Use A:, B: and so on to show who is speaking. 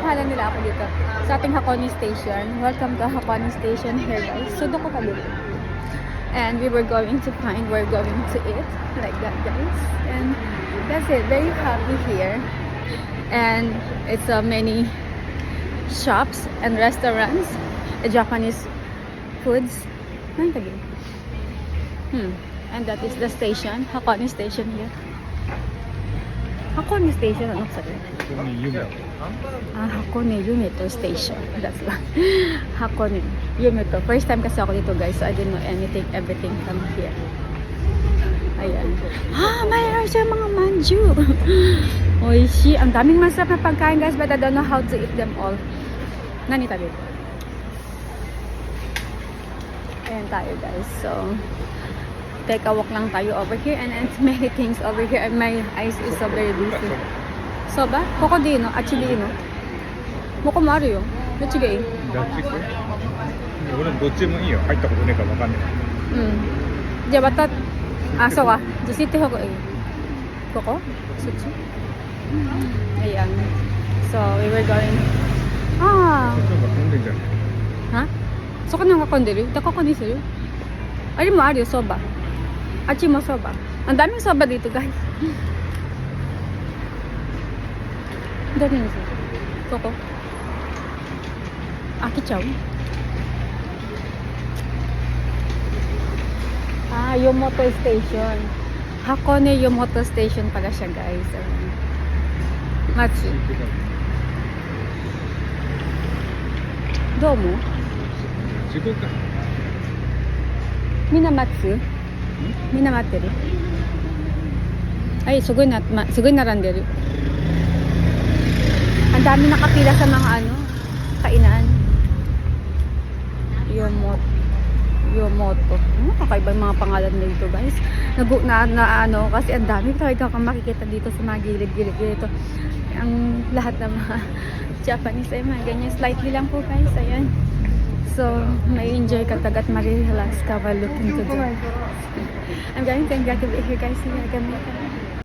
A: Pinuntahan nila ako dito sa ating Hakone Station. Welcome to Hakone Station here, guys. So, doon ko kami. And we were going to find, we're going to eat. Like that, guys. And that's it. Very happy here. And it's many shops and restaurants. Japanese foods. And that is the station. Hakone Station here. Hakone Station, ano sabi? Hakone Yumeto Station. That's one. Hakone Yumeto. First time kasi ako dito, guys. So I didn't know anything, everything from here. Ayan. Mayroon siya mga manju. Oishi. Ang daming masarap na pagkain, guys. But I don't know how to eat them all. Nani tabi? Ayan tayo, guys. So, take a walk lang tayo over here. And many things over here. And my eyes is so very busy. Soba? Koko di no? Achi di no? Moko mo aru yo. Dochi ga ii?
B: どっちか俺どっちもいいよ入ったことねえからわかんない
A: じゃあまたそうかじゃあ知ってほうがいいここそっちayan so we were going
B: そっちの方が混んでんじゃない
A: そこnang kakonderuここにするあれもあるよそばあっちもそばang daming soba dito guys どれにするここ飽きちゃうYomoto Station. Hakone Yomoto Station pala siya, guys. Matsu. Domo?
B: 事故か
A: Minamatsu? Minamatteru? Ay, sugoy naranderu. Ang dami nakapila sa mga kainan. Yomoto. Kakaiba yung mga pangalan nito, guys. Kasi ang dami talaga kang makikita dito sa mga gilid-gilid dito. Ang lahat ng mga Japanese ay mga ganyan. Slightly lang po, guys. Ayan. So, may enjoy ka tagat marirelax ka while looking to the I'm going to be here, guys. See you again.